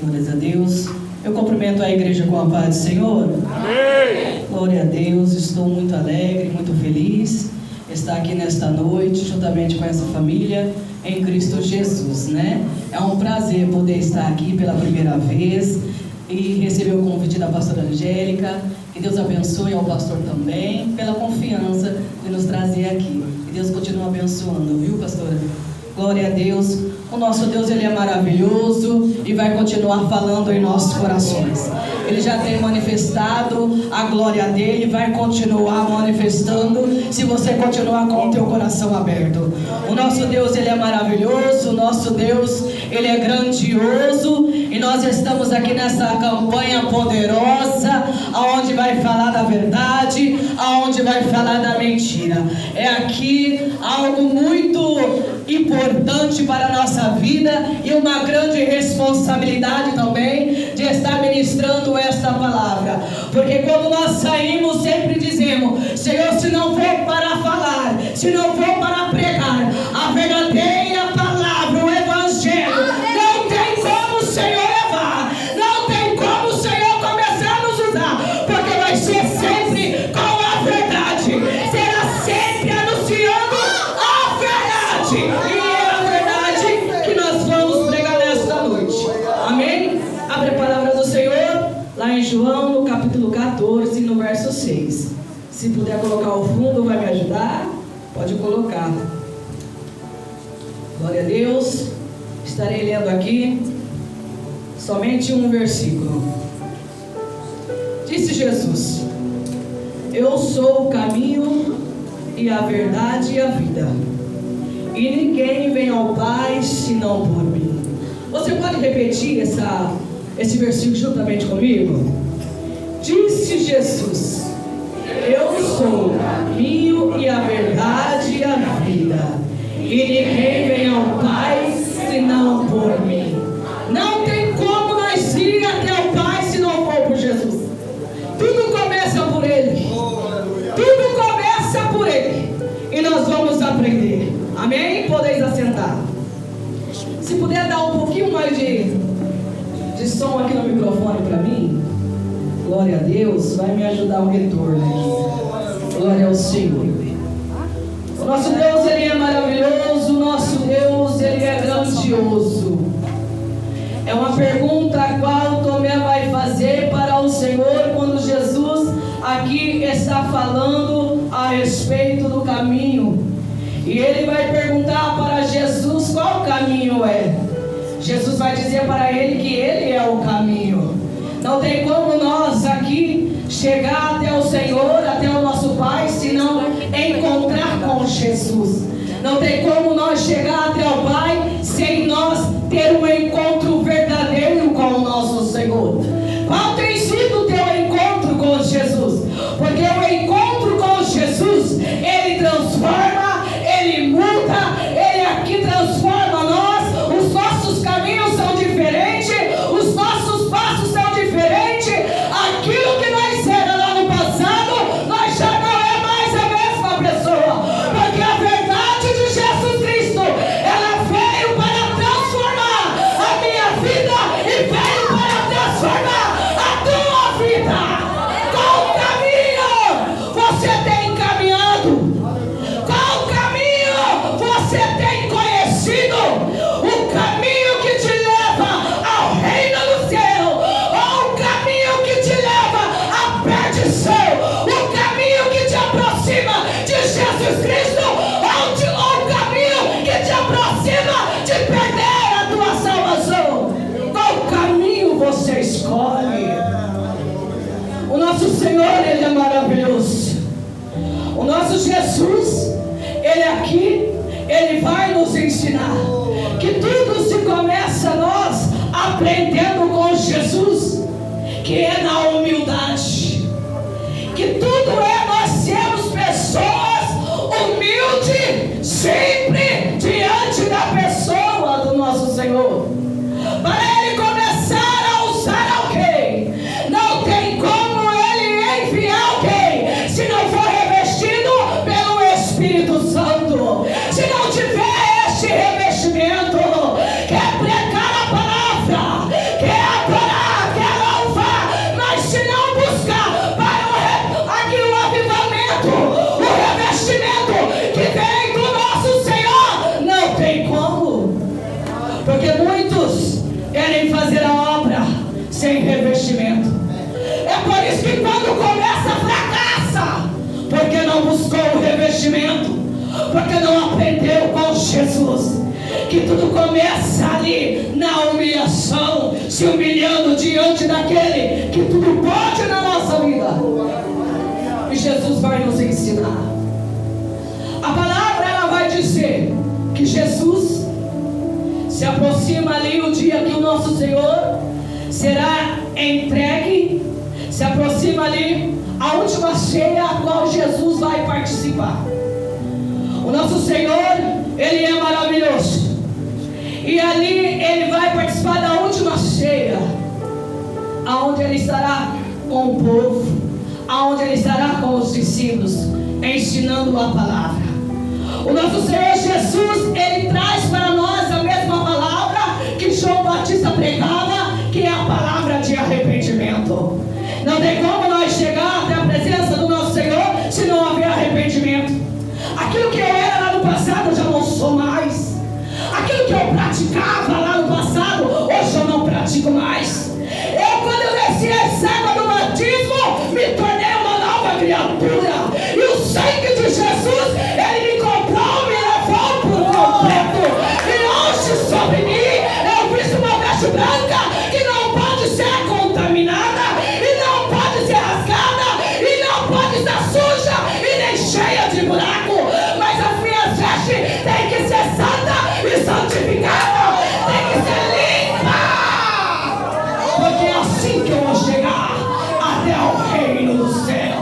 Glórias a Deus. Eu cumprimento a igreja com a paz do Senhor. Amém. Glória a Deus. Estou muito alegre, muito feliz de estar aqui nesta noite, juntamente com essa família em Cristo Jesus, né? É um prazer poder estar aqui pela primeira vez e receber o convite da pastora Angélica. Que Deus abençoe ao pastor também, pela confiança de nos trazer aqui. Que Deus continue abençoando, viu, pastora? Glória a Deus. O nosso Deus, Ele é maravilhoso e vai continuar falando em nossos corações. Ele já tem manifestado a glória dele, vai continuar manifestando se você continuar com o teu coração aberto. O nosso Deus, Ele é maravilhoso, o nosso Deus, Ele é grandioso, e nós estamos aqui nessa campanha poderosa, aonde vai falar da verdade, aonde vai falar da mentira. É aqui algo muito importante para a nossa vida e uma grande responsabilidade também de estar ministrando esta palavra, porque quando nós saímos sempre dizemos: Senhor, se não for para falar, se não for para pregar a verdadeira palavra, o evangelho, não tem como o Senhor levar, não tem como o Senhor começar a nos usar, porque vai ser sempre com a verdade, será sempre anunciando a verdade. Lá em João, no capítulo 14, no verso 6. Se puder colocar o fundo, vai me ajudar? Pode colocar. Glória a Deus. Estarei lendo aqui somente um versículo. Disse Jesus: Eu sou o caminho e a verdade e a vida, e ninguém vem ao Pai senão por mim. Você pode repetir esse versículo juntamente comigo? Disse Jesus: Eu sou o caminho e a verdade e a vida, e ninguém vem ao Pai senão por mim. Não tem como nós ir até o Pai se não for por Jesus. Tudo começa por Ele. Tudo começa por Ele. E nós vamos aprender. Amém? Podeis assentar. Se puder dar um pouquinho mais de som aqui no microfone para mim, glória a Deus, vai me ajudar o retorno aqui. Glória ao Senhor. O nosso Deus, Ele é maravilhoso, o nosso Deus, Ele é grandioso. É uma pergunta a qual Tomé vai fazer para o Senhor quando Jesus aqui está falando a respeito do caminho. E ele vai perguntar para Jesus qual caminho é. Jesus vai dizer para ele que Ele é o caminho. Não tem como nós aqui chegar até o Senhor, até o nosso Pai, se não encontrar com Jesus. Não tem como nós chegar até o Pai sem nós ter um encontro verdadeiro com o nosso Senhor. Qual tem sido o teu encontro com Jesus? Porque o encontro com Jesus, Ele transforma, Ele muda, Ele aqui transforma nós. Os nossos caminhos são diferentes, os nossos passos são diferentes. Aquilo que nós era lá no passado, nós já não é mais a mesma pessoa, porque a verdade de Jesus Cristo, ela veio para transformar a minha vida e veio para transformar a tua vida. Qual caminho você tem caminhado? Qual caminho você tem conhecido? O caminho que te leva ao reino do céu, ou o caminho que te leva à perdição, o caminho que te aproxima de Jesus Cristo, ou o caminho que te aproxima de perder a tua salvação? Qual caminho você escolhe? O nosso Senhor, Ele é maravilhoso. O nosso Jesus, Ele aqui, Ele vai nos ensinar que tudo se começa nós aprendendo com Jesus, que é na humildade. Que tudo é nós sermos pessoas humildes, sempre diante da pessoa do nosso Senhor, para Ele começar a usar alguém. Não tem como Ele enviar alguém se não for revestido pelo Espírito Santo. Se não tiver este revestimento, quer pregar a palavra, quer sem revestimento. É por isso que quando começa, fracassa, porque não buscou o revestimento, porque não aprendeu com Jesus. Que tudo começa ali na humilhação, se humilhando diante daquele que tudo pode na nossa vida. E Jesus vai nos ensinar. A palavra ela vai dizer que Jesus se aproxima ali o dia que o nosso Senhor será entregue. Se aproxima ali a última ceia a qual Jesus vai participar. O nosso Senhor, Ele é maravilhoso. E ali Ele vai participar da última ceia, aonde Ele estará com o povo, aonde Ele estará com os discípulos, ensinando a palavra. O nosso Senhor Jesus, Ele traz para nós a mesma palavra que João Batista pregava, que é a palavra de arrependimento. Não tem como nós chegar até a presença do nosso Senhor se não haver arrependimento. Aquilo que eu era lá no passado eu já não sou mais. Aquilo que eu praticava lá no passado, hoje eu não pratico mais. Quando eu desci as águas do batismo, me tornei uma nova criatura. E o sangue de Jesus, Ele me comprou, me levou por completo. E hoje sobre mim, eu visto uma veste branca que não pode ser contaminada, e não pode ser rasgada, e não pode estar suja, e nem cheia de buraco. Mas as minhas vestes têm que ser santas e santificada, tem que ser limpa, porque é assim que eu vou chegar até o reino do céu,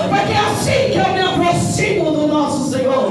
porque é assim que eu me aproximo do nosso Senhor.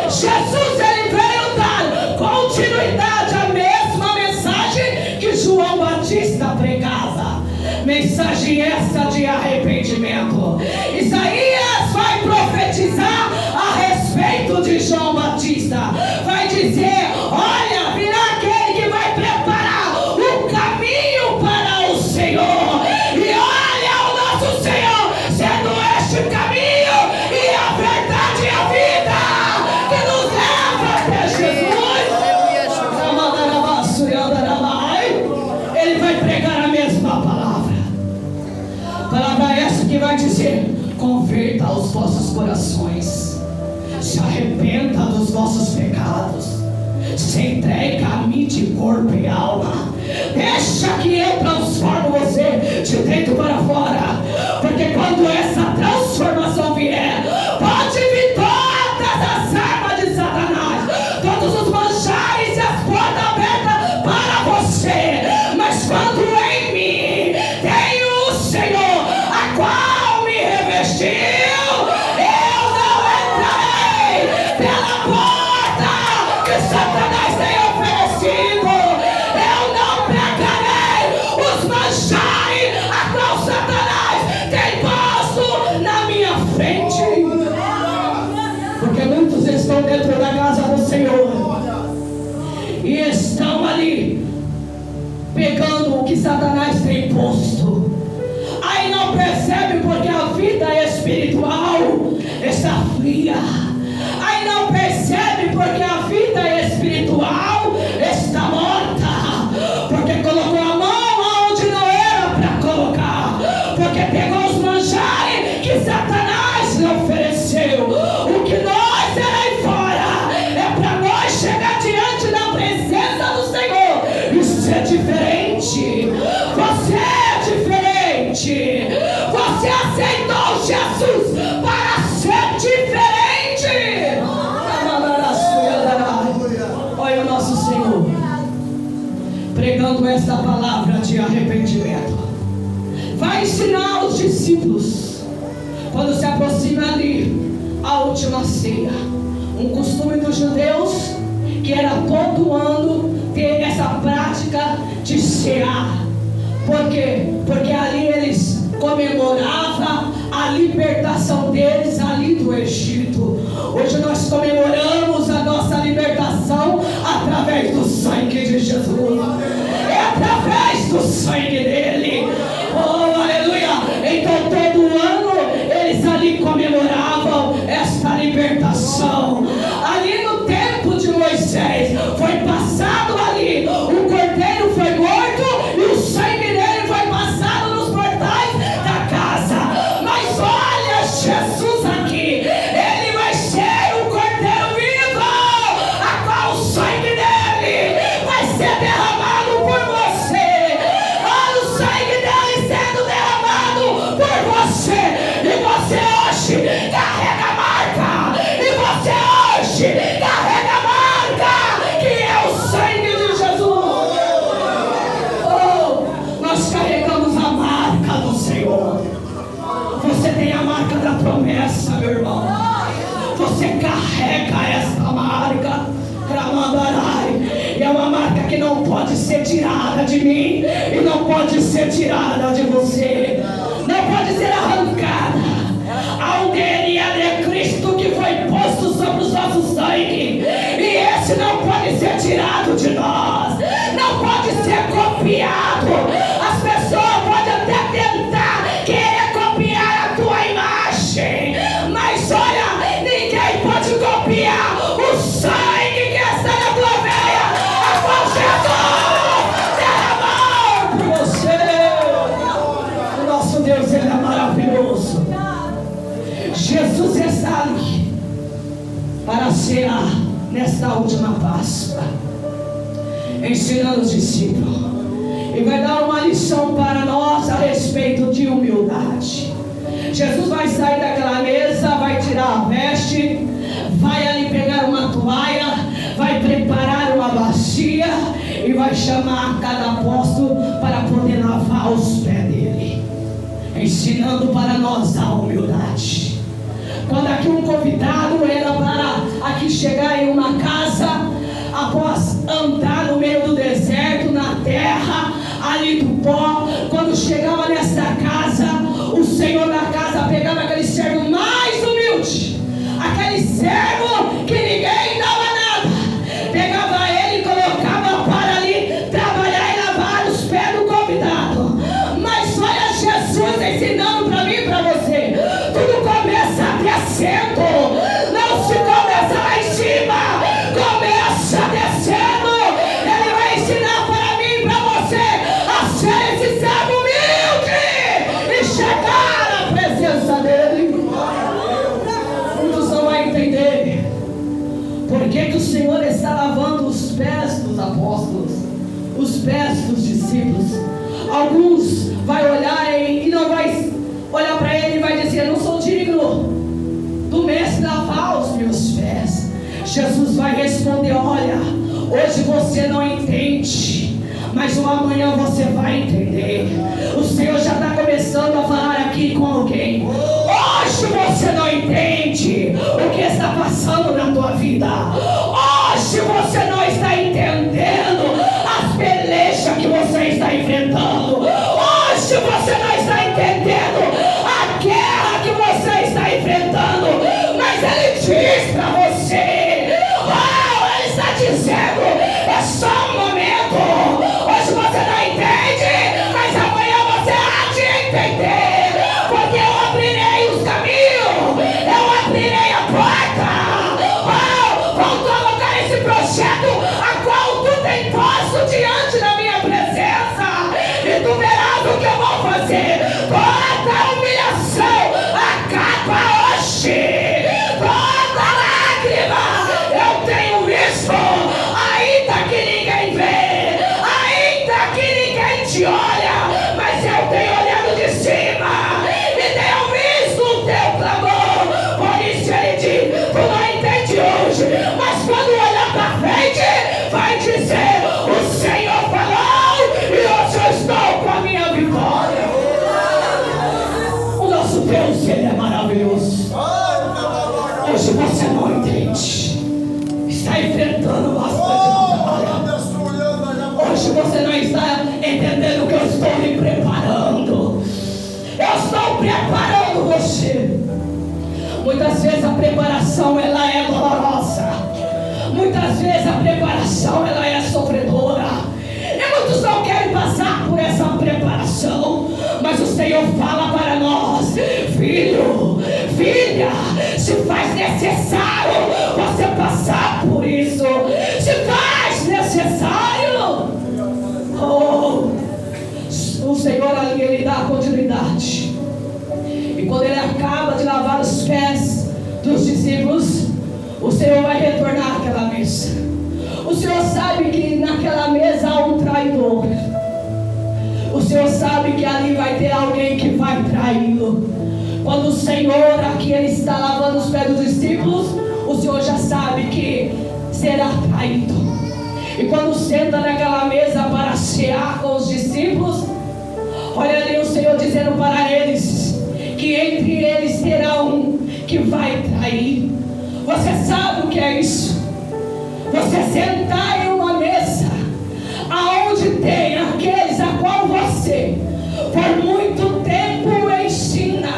Jesus, Ele veio dar continuidade à mesma mensagem que João Batista pregava, mensagem essa de arrependimento. Isaías vai profetizar a respeito de João Batista, vai dizer: olha, virá aquele que vai preparar o caminho para o Senhor. E olha o nosso Senhor sendo este caminho e a verdade e a vida que nos leva até Jesus. Ele vai pregar a mesma palavra. Palavra essa que vai dizer: converta os vossos corações, se arrependa dos vossos pecados, se entregue a mim de corpo e alma. Deixa que eu transformo você de dentro para fora, porque quando essa transformação vier, pode vir todas as armas de Satanás, todos os manchares e as portas abertas para você. Mas quando em mim tenho o Senhor, a qual me revestiu, Satanás tem oferecido. Eu não pregarei os manchares a qual Satanás tem posto na minha frente, porque muitos estão dentro da casa do Senhor e estão ali pegando o que Satanás tem posto. Aí não percebe porque a vida espiritual está fria. Aí não percebe porque a vida espiritual está morta, porque colocou a mão onde não era para colocar, porque pegou os manjares que Satanás lhe ofereceu. O que nós era aí fora é para nós chegar diante da presença do Senhor e ser diferente. Você é diferente. Você aceitou Jesus para ser diferente. Olha o nosso Senhor pregando esta palavra de arrependimento. Vai ensinar os discípulos quando se aproxima ali a última ceia. Um costume dos judeus que era todo ano ter essa prática de cear. Por quê? Porque ali eles comemoravam a libertação deles ali do Egito. Hoje nós comemoramos a nossa libertação através do sangue de Jesus. É através do sangue dele. Oh, aleluia! Então todo ano eles ali comemoravam esta libertação. Ali no tempo de Moisés foi passado ali, o cordeiro foi morto e o sangue dele foi passado ser derramado por você. Olha o sangue dele sendo derramado por você. E você hoje carrega a marca. E você hoje carrega a marca, que é o sangue de Jesus. Oh, nós carregamos a marca do Senhor. Você tem a marca da promessa, meu irmão. Você carrega essa marca. E é uma marca que não pode ser tirada de mim e não pode ser tirada de você. Não pode ser arrancada. Há um DNA de Cristo que foi posto sobre os nossos sangue, e esse não pode ser tirado de nós. Não pode ser copiado. As pessoas podem até tentar querer copiar a tua imagem, mas olha, ninguém pode copiar o sangue que está na tua veia, a qual Jesus derramou por você. O nosso Deus, ele é maravilhoso. Jesus está ali para cear nesta última Páscoa, ensinando os discípulos, e vai dar uma lição para nós a respeito de humildade. Jesus vai sair daquela mesa, vai tirar a veste, vai ali pegar uma toalha, vai preparar uma bacia e vai chamar cada apóstolo para poder lavar os pés dele, ensinando para nós a humildade. Quando aqui um convidado era para aqui chegar em uma casa, após andar no meio do deserto, na terra, ali do pó, quando chegava nesta casa, o Senhor da casa pegava aquele servo mais humilde, aquele servo que ninguém dava nada, pegava ele e colocava para ali trabalhar e lavar os pés do convidado. Mas olha Jesus ensinando para mim e para você: tudo começa descendo, não se começa lá em cima, começa descendo. Ele vai ensinar para mim e para você a ser esse servo humilde e chegar à presença dele. Muitos não vão entender por que o Senhor está lavando os pés dos apóstolos, os pés dos discípulos. Alguns vai olhar e não vai olhar para ele e vai dizer: não sou digno do mestre lavar os meus pés. Jesus vai responder: olha, hoje você não entende, mas amanhã você vai entender. O Senhor já está começando a falar aqui com alguém. Hoje você não entende o que está passando na tua vida. Hoje você não está entendendo as pelejas que você está enfrentando. Hoje você não está entendendo a guerra que você está enfrentando. Mas Ele diz para você: oh, Ele está dizendo, é só um momento. Hoje você não entende, mas amanhã você há de entender. Porque eu abrirei os caminhos, eu abrirei a porta. Oh, vou colocar esse projeto a qual tu tem posto diante da minha presença, e tu verás o que eu vou fazer. Toda a humilhação acaba hoje. Toda lágrima eu tenho visto, ainda que ninguém vê, ainda que ninguém te olha, mas eu tenho olhado de cima e tenho visto o teu clamor. Por isso ele diz: tu não entende hoje, mas quando olhar para frente vai dizer: o Senhor falou e hoje eu estou com a minha vitória. O nosso Deus, ele é maravilhoso. Hoje você não entende, está enfrentando bastante batalha. Hoje você não está entendendo o que eu estou lhe preparando. Eu estou preparando você. Muitas vezes a preparação ela é dolorosa. Muitas vezes a preparação ela é sofredora. E muitos não querem passar por essa preparação. Mas o Senhor fala para nós: filho, filha, se faz necessário você passar por isso. Se faz necessário. Oh, o Senhor ali, ele dá continuidade. E quando ele acaba de lavar os pés dos discípulos, o Senhor vai retornar àquela mesa. O Senhor sabe que naquela mesa há um traidor. O Senhor sabe que ali vai ter alguém que vai traí-lo. Quando o Senhor aqui ele está lavando os pés dos discípulos, o Senhor já sabe que será traído. E quando senta naquela mesa para cear com os discípulos, olha ali o Senhor dizendo para eles que entre eles terá um que vai trair. Você sabe o que é isso? Você sentar em uma mesa aonde tem aqueles a qual você por muito tempo ensina,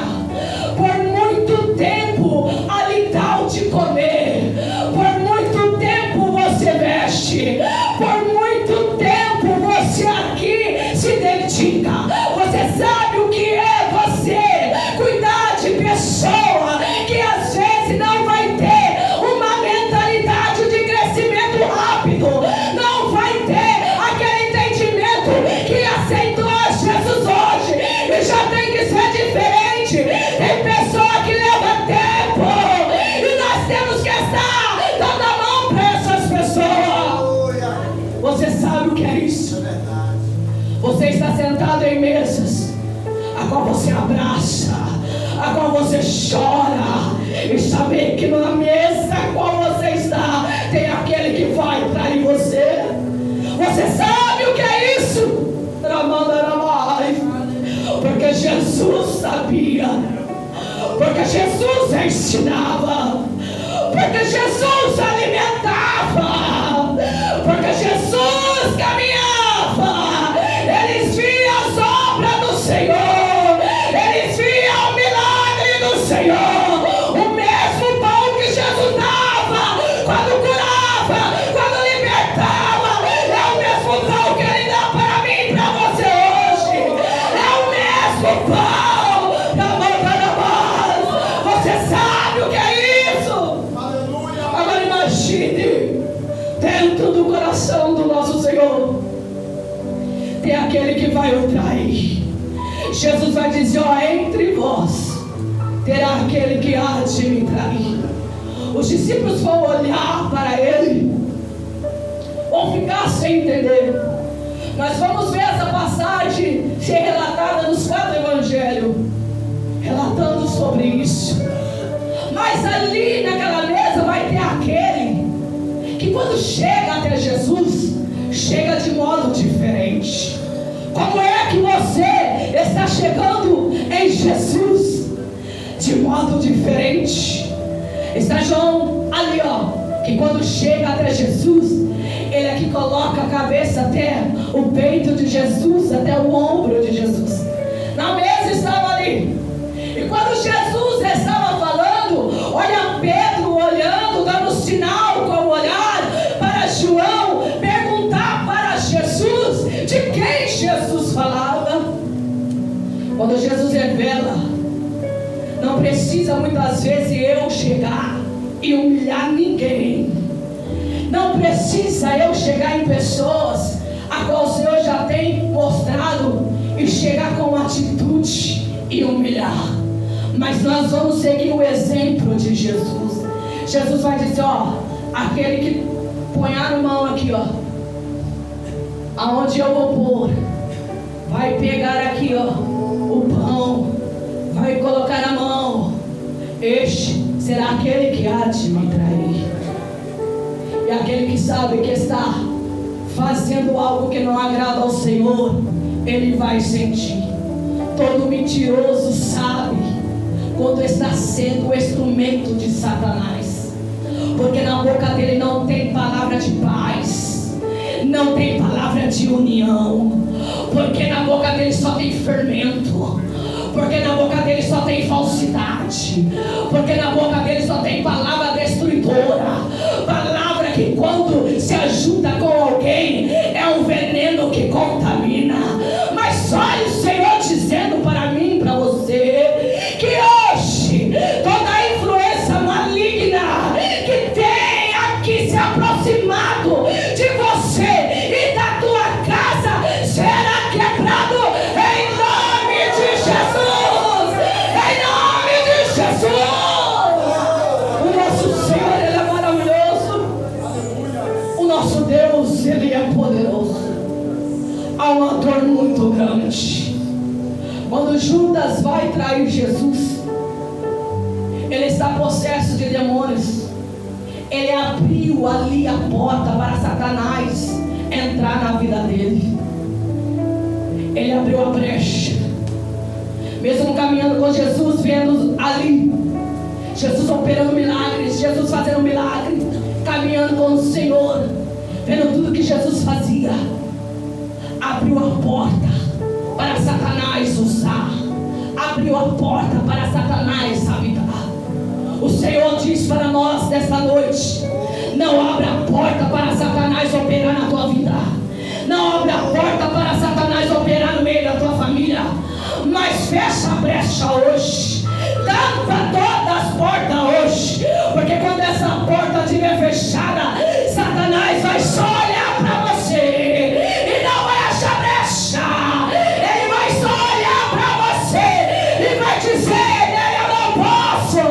por muito tempo ali dá o de comer, por muito tempo você veste, por muito tempo você aqui se dedica. Você sabe o que é você cuidar de pessoa que às vezes não vai ter uma mentalidade de crescimento rápido, não vai ter aquele entendimento que aceitou Jesus hoje e já tem que ser diferente. Tem pessoa que leva tempo e nós temos que estar dando a mão para essas pessoas. Você sabe o que é isso? Você está sentado em mesas a qual você abraça, a qual você chora, e saber que na mesa a qual você está tem aquele que vai trair você. Você sabe o que é isso? Porque Jesus sabia, porque Jesus ensinava, porque Jesus alimentava, porque Jesus caminhava. Eles viam as obras do Senhor, eles viam o milagre do Senhor. O mesmo pão que Jesus dava quando curava, quando libertava, é o mesmo pão que Ele dá para mim e para você hoje. É o mesmo pão da boca da voz. Você sabe o que é isso? Agora imagine, dentro do coração do nosso Senhor tem aquele que vai o trair. Jesus vai dizer: ó, entre vós terá aquele que há de me trair. Os discípulos vão olhar para ele, vão ficar sem entender. Mas vamos ver essa passagem ser relatada nos 4 evangelhos, relatando sobre isso. Mas ali naquela mesa vai ter aquele que quando chega até Jesus, chega de modo diferente. Como é que você está chegando em Jesus? De modo diferente. Está João ali, ó, que quando chega até Jesus, ele é que coloca a cabeça até o peito de Jesus, até o ombro de Jesus. Na mesa estava ali. E quando Jesus estava falando, olha Pedro olhando, dando sinal com o olhar para João, perguntar para Jesus de quem Jesus falava. Quando Jesus revela, não precisa muitas vezes eu chegar e humilhar ninguém. Não precisa eu chegar em pessoas a qual o Senhor já tem mostrado e chegar com atitude e humilhar. Mas nós vamos seguir o exemplo de Jesus. Jesus vai dizer, ó, aquele que põe a mão aqui, ó, aonde eu vou pôr, vai pegar aqui, ó, o pão, vai colocar na mão. Este será aquele que há de me trair. E aquele que sabe que está fazendo algo que não agrada ao Senhor, ele vai sentir. Todo mentiroso sabe quando está sendo o instrumento de Satanás, porque na boca dele não tem palavra de paz, não tem palavra de união, porque na boca dele só tem fermento, porque na boca dele só tem falsidade, porque na boca dele só tem palavra destruidora, palavra que quando se ajuda com alguém é um veneno que contamina. Mas olha o Senhor dizendo para mim e para você que hoje toda a influência maligna que tem aqui se aproximado de você e da tua casa será quebrado em nome de Jesus. Em nome de Jesus. O nosso Senhor, Ele é maravilhoso. há uma dor muito grande. Quando Judas vai trair Jesus, ele está possesso de demônios. Ele abriu ali a porta para Satanás entrar na vida dele. Ele abriu a brecha. Mesmo caminhando com Jesus, vendo ali Jesus operando milagres, Jesus fazendo milagre, caminhando com o Senhor, vendo tudo que Jesus fazia, abriu a porta para Satanás usar, abriu a porta para Satanás habitar. O Senhor diz para nós nesta noite: não abra a porta para Satanás operar na tua vida, não abra a porta para Satanás operar no meio da tua família, mas fecha a brecha hoje, tampa todas as portas hoje, porque quando essa porta estiver fechada, Satanás vai só olhar para você e não fecha a brecha. Ele vai só olhar para você e vai dizer: eu não posso, eu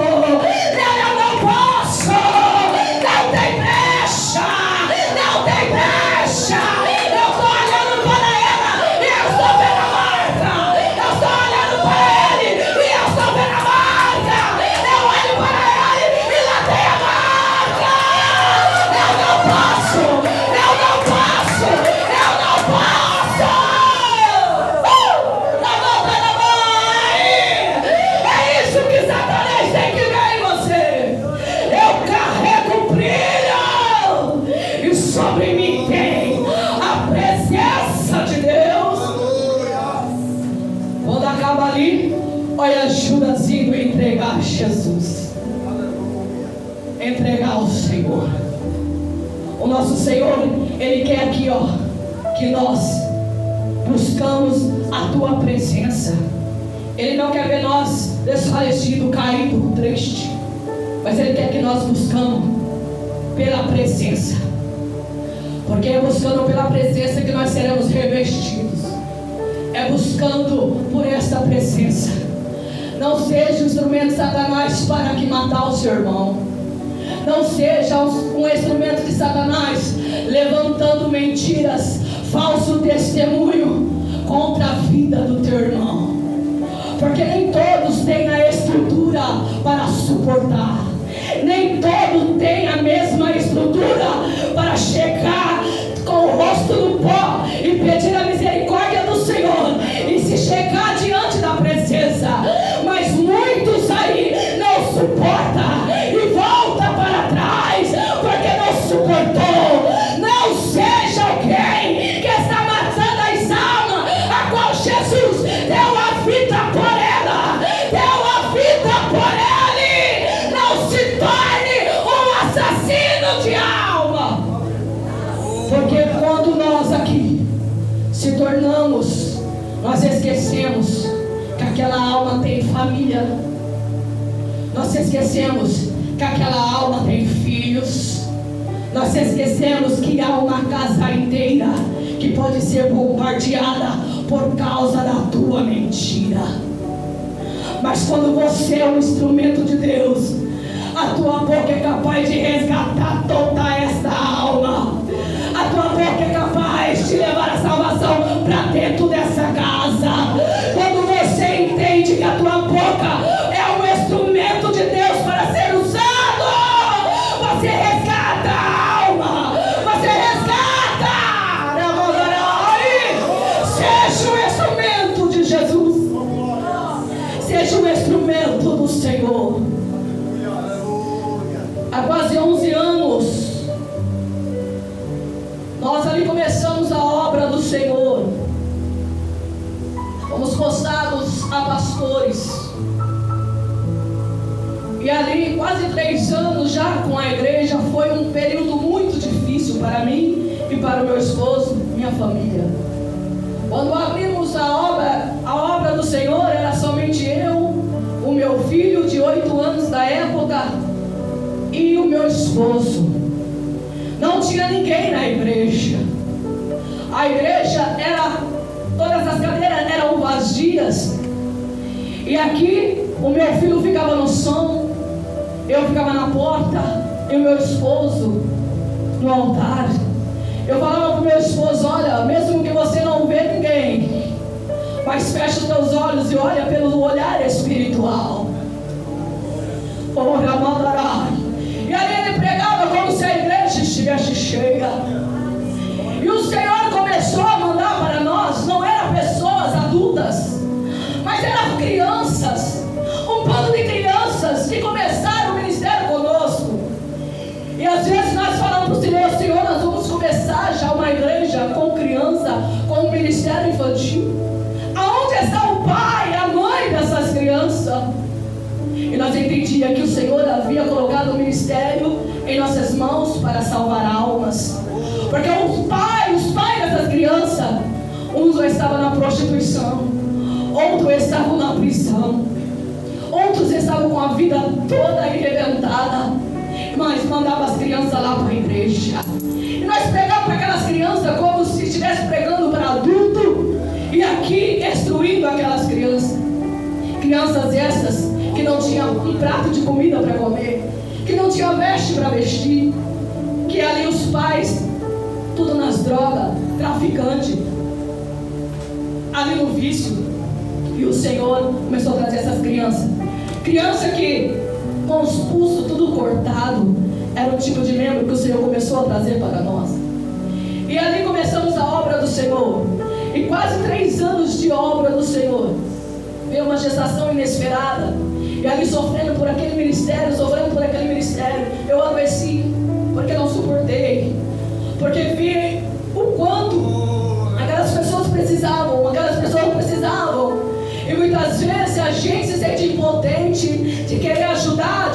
não posso, não tem brecha, não tem brecha. Eu estou olhando para ela e eu estou vendo a marca, eu estou olhando para ele e eu estou vendo a marca, eu olho para ele e lá tem a marca. Eu não posso, eu não posso, eu não posso. Não volta na mãe. É isso que Satanás tem que ver em você. Eu carrego o brilho e sobre mim tem a presença de Deus. Quando acaba ali, olha Judas indo entregar Jesus, entregar ao Senhor. O nosso Senhor, Ele quer aqui, ó, que nós buscamos a tua presença. Ele não quer ver nós desfalecidos, caídos, tristes, mas Ele quer que nós buscamos pela presença, porque é buscando pela presença que nós seremos revestidos. É buscando por esta presença. Não seja um instrumento de Satanás para que matar o seu irmão. Não seja um instrumento de Satanás levantando mentiras, falso testemunho contra a vida do teu irmão, porque nem todos têm a estrutura para suportar, nem todos têm a mesma estrutura para chegar com o rosto no pó e pedir a misericórdia do Senhor e se chegar diante da presença. Mas muitos aí não suportam e volta para trás porque não suportou. Não seja alguém que está matando as almas a qual Jesus deu a vida por ela, deu a vida por ele. Não se torne um assassino de alma, porque quando nós aqui se tornamos, nós esquecemos que aquela alma tem família, nós esquecemos que aquela alma tem filhos, nós esquecemos que há uma casa inteira que pode ser bombardeada por causa da tua mentira. Mas quando você é um instrumento de Deus, a tua boca é capaz de resgatar toda esta alma. A tua boca é capaz de levar a salvação para dentro dessa casa. Quando você entende que a tua boca é um instrumento de Deus para ser usado, você resgata a alma, você resgata. Seja um instrumento de Jesus, seja um instrumento do Senhor. Há quase 11 anos nós ali começamos a obra do Senhor. Fomos postados a pastores. E ali quase 3 anos já com a igreja foi um período muito difícil para mim e para o meu esposo, minha família. Quando abrimos a obra do Senhor, era somente eu, o meu filho de 8 anos da época e o meu esposo. Não tinha ninguém na igreja. A igreja era, todas as cadeiras eram vazias. E aqui o meu filho ficava no som, eu ficava na porta e o meu esposo no altar. Eu falava para o meu esposo: olha, mesmo que você não vê Mas fecha os teus olhos e olha pelo olhar espiritual. E ali ele pregava como se a igreja estivesse cheia. E o Senhor começou a mandar para nós, não eram pessoas adultas, mas eram crianças, um bando de crianças que começaram o ministério conosco. E às vezes nós falamos para o Senhor: Senhor, nós vamos começar já uma igreja com criança, com um ministério infantil. Aonde está o pai, a mãe dessas crianças? E nós entendíamos que o Senhor havia colocado o ministério em nossas mãos para salvar almas. Porque os pais dessas crianças, uns já estavam na prostituição, outros estavam na prisão, outros estavam com a vida toda arrebentada, mas mandava as crianças lá para a igreja. E nós pregamos para aquelas crianças como se estivesse pregando para adulto, e aqui instruindo aquelas crianças. Crianças essas que não tinham um prato de comida para comer, que não tinham veste para vestir, que ali os pais, tudo nas drogas, traficante, ali no vício. E o Senhor começou a trazer essas crianças. Criança que com os pulsos tudo cortado, era o tipo de membro que o Senhor começou a trazer para nós. E ali começamos a obra do Senhor. E quase 3 anos de obra do Senhor. Veio uma gestação inesperada. E ali sofrendo por aquele ministério, eu adoeci, porque não suportei. Porque vi o quanto aquelas pessoas precisavam. E muitas vezes a gente se sente impotente de querer ajudar.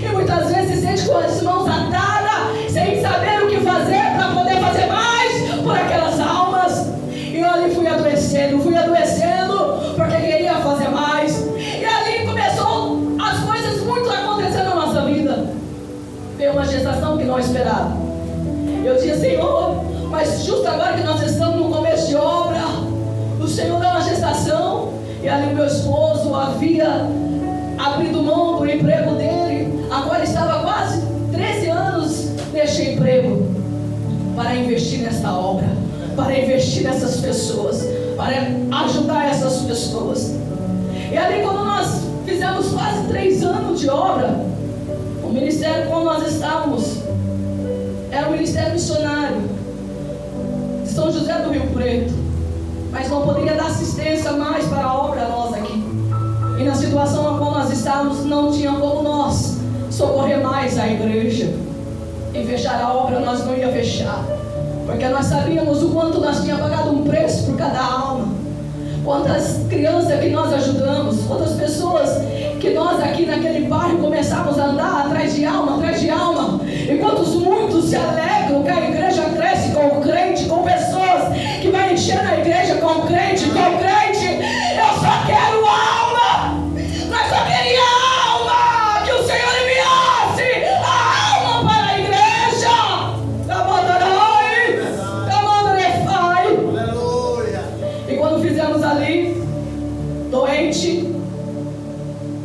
E muitas vezes se sente com as mãos atadas, sem saber o que fazer para poder fazer mais por aquelas almas. E eu ali fui adoecendo, porque queria fazer mais. E ali começou as coisas muito acontecendo na nossa vida. Veio uma gestação que não esperava. Eu dizia: Senhor, mas justo agora que nós estamos no começo de obra, o Senhor dá uma gestação. E ali o meu esposo havia abrido mão do emprego dele, agora estava quase 13 anos neste emprego, para investir nesta obra, para investir nessas pessoas, para ajudar essas pessoas. E ali, quando nós fizemos quase 3 anos de obra, o ministério como nós estávamos era um ministério missionário de São José do Rio Preto, mas não poderia dar assistência mais para a obra nós aqui. E na situação na qual nós estávamos, não tinha como nós socorrer mais a igreja. E fechar a obra nós não ia fechar, porque nós sabíamos o quanto nós tínhamos pagado um preço por cada alma. Quantas crianças que nós ajudamos, quantas pessoas que nós aqui naquele bairro começamos a andar atrás de alma, e quantos muitos se alegram que a igreja cresce com o crente, com pessoas que vai enchendo a igreja com o crente. Eu só quero alma, nós só queríamos alma, que o Senhor enviasse a alma para a igreja. E quando fizemos ali, doente,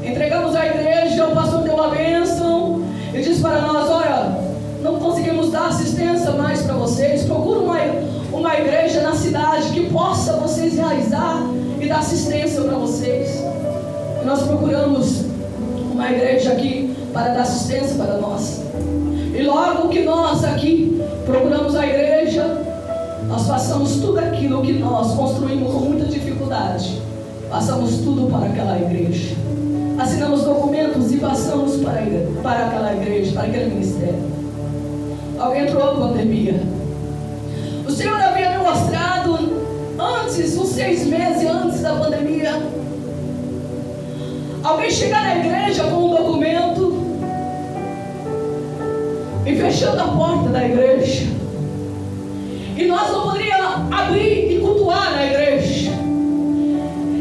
entregamos a igreja, o pastor deu uma bênção e disse para nós: olha, não conseguimos dar assistência mais para vocês, procura uma igreja na cidade que possa vocês realizar e dar assistência para vocês. E nós procuramos uma igreja aqui para dar assistência para nós. E logo que nós aqui procuramos a igreja, nós passamos tudo aquilo que nós construímos com muita dificuldade, passamos tudo para aquela igreja. Assinamos documentos e passamos para aquela igreja, para aquele ministério. Alguém entrou na pandemia. O Senhor havia me mostrado antes, uns 6 meses antes da pandemia, alguém chegar na igreja com um documento e fechando a porta da igreja. E nós não poderíamos abrir e cultuar na igreja.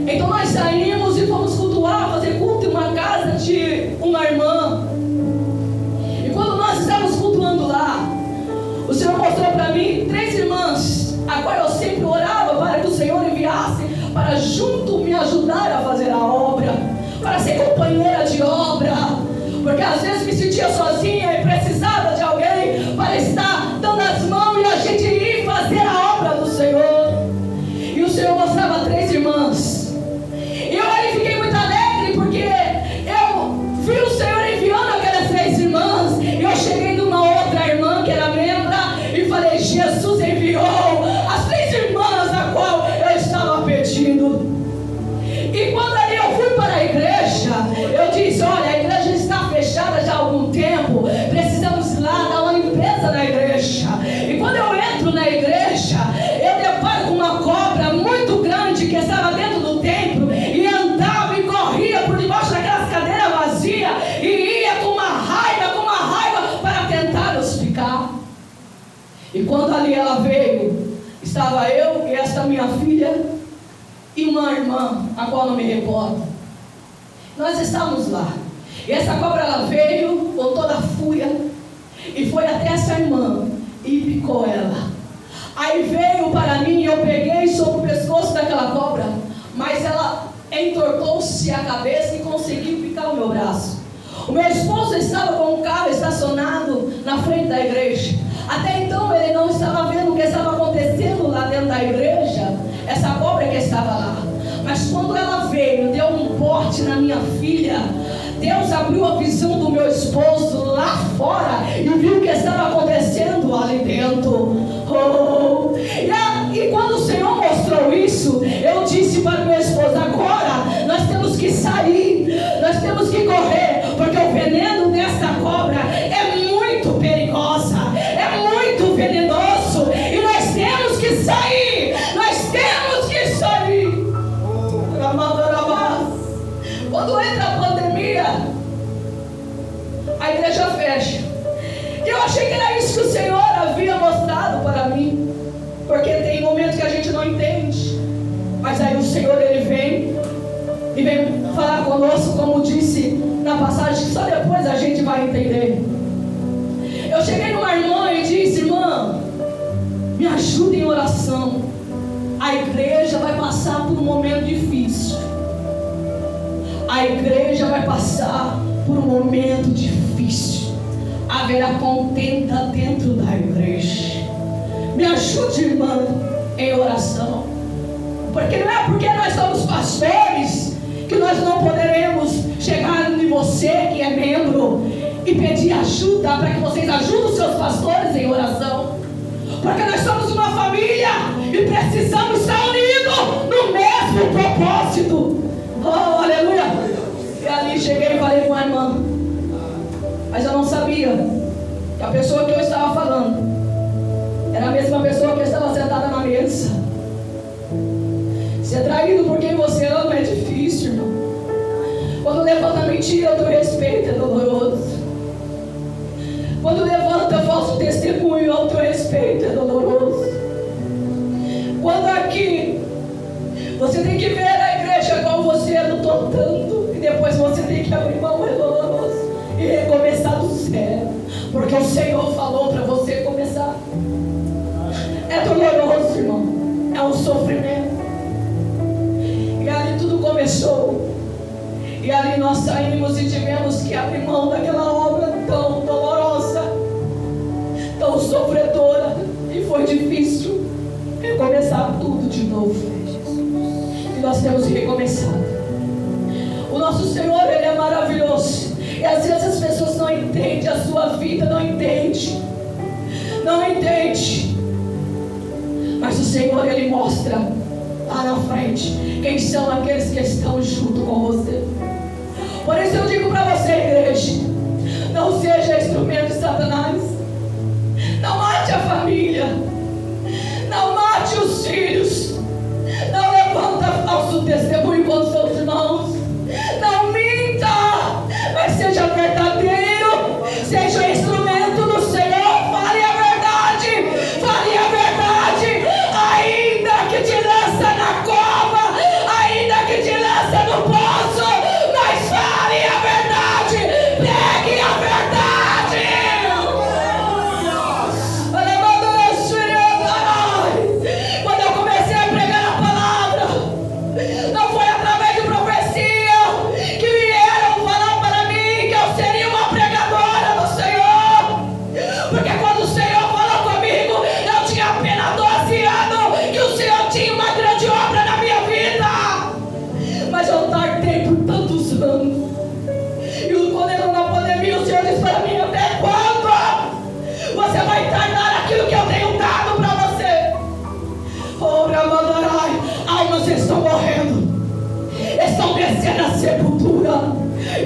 Então nós saímos e fomos cultuar, fazer culto em uma casa de uma irmã. E quando nós estávamos cultuando lá, o Senhor mostrou para mim 3 irmãs, a qual eu sempre orava para que o Senhor enviasse para junto me ajudar a fazer a obra, para ser companheira de obra, porque às vezes me sentia sozinha e precisava de alguém para estar dando as mãos e a gente ir fazer a obra do Senhor. E o Senhor mostrava 3 irmãs Jesus enviou as 3 irmãs a qual eu estava pedindo. E quando ali eu fui para a igreja, eu disse: olha, a igreja está fechada já há algum tempo, precisamos ir lá dar uma limpeza na igreja. E quando eu entro na igreja, eu deparo com uma cobra muito grande que estava dentro do templo e andava e corria por debaixo daquelas cadeiras vazias e ia com uma raiva para tentar nos picar. E quando ali ela veio, estava eu e esta minha filha e uma irmã, a qual não me recordo. Nós estávamos lá. E essa cobra, ela veio com toda a fúria e foi até essa irmã e picou ela. Aí veio para mim e eu peguei sobre o pescoço daquela cobra, mas ela entortou-se a cabeça e conseguiu picar o meu braço. O meu esposo estava com um carro estacionado na frente da igreja. Até então ele não estava vendo o que estava acontecendo lá dentro da igreja, essa cobra que estava lá. Mas quando ela veio, deu um corte na minha filha, Deus abriu a visão do meu esposo lá fora e viu o que estava acontecendo ali dentro. Oh. E quando o Senhor mostrou isso, eu disse para o meu esposo: agora nós temos que sair, nós temos que correr, porque o veneno dessa cobra é muito perigosa, é muito venenoso, e nós temos que sair, nós temos que sair. Quando entra a pandemia, a igreja fecha. E eu achei que era isso que o Senhor havia mostrado para mim, porque tem momentos que a gente não entende, mas aí o Senhor, ele vem e vem falar conosco, como disse na passagem, que só depois a gente vai entender. Eu cheguei numa irmã e disse: irmã, me ajuda em oração, a igreja vai passar por um momento difícil, a igreja vai passar por um momento difícil, haverá contenda dentro da igreja, me ajude, irmã, em oração, porque não é porque nós somos pastores que nós não poderemos chegar em você que é membro e pedir ajuda para que vocês ajudem os seus pastores em oração, porque nós somos uma família e precisamos estar unidos no mesmo propósito. Oh, aleluia. E ali cheguei e falei com a irmã, mas eu não sabia que a pessoa que eu estava falando era a mesma pessoa que estava sentada na mesa. Ser traído por quem você ama é difícil, irmão. Quando levanta mentira, o teu respeito é doloroso. Quando levanta falso testemunho, ao teu respeito é doloroso. Quando aqui você tem que ver a igreja qual você lutou tanto, e depois você tem que abrir mão, é doloroso, e recomeçar do zero, porque o Senhor falou para você começar. É doloroso, irmão, é um sofrimento. E ali tudo começou, e ali nós saímos e tivemos que abrir mão daquela obra tão dolorosa, tão sofredora, e foi difícil recomeçar tudo de novo. E nós temos que recomeçar. O nosso Senhor, ele é maravilhoso, e às vezes as pessoas não entendem a sua vida, não entende, mas o Senhor, ele mostra lá na frente quem são aqueles que estão junto com você. Por isso eu digo para você, igreja, não seja instrumento de Satanás, não mate a família, não mate os filhos, não levanta falso testemunho com os seus irmãos, não minta, mas seja verdadeiro, seja instrumento do Senhor, fale a verdade, ainda que te lança na cova, ainda que te lança no poço, mas fale a verdade, pregue a verdade.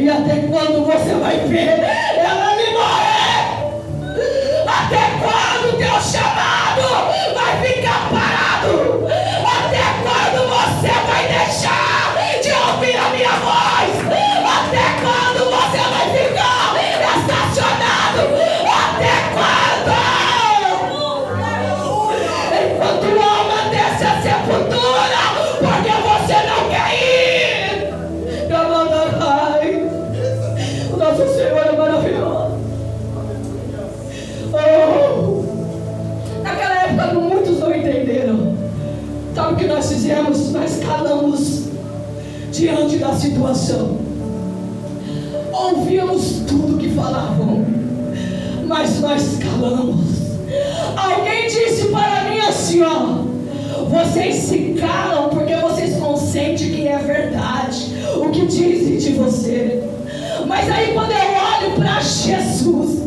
E até quando você vai ver ela me morrer? Até quando teu chamado vai ficar parado? Até quando você vai deixar de ouvir a minha voz? Até quando você vai ficar estacionado? Até quando? Enquanto alma desce a sepultura, porque você não quer ir. Pai, o nosso Senhor é maravilhoso. Naquela época muitos não entenderam. Sabe o que nós fizemos? Nós calamos diante da situação. Ouvíamos tudo que falavam, mas nós calamos. Alguém disse para mim assim, ó: vocês se calam porque vocês não sentem que é verdade o que dizem de você. Mas aí quando eu olho para Jesus,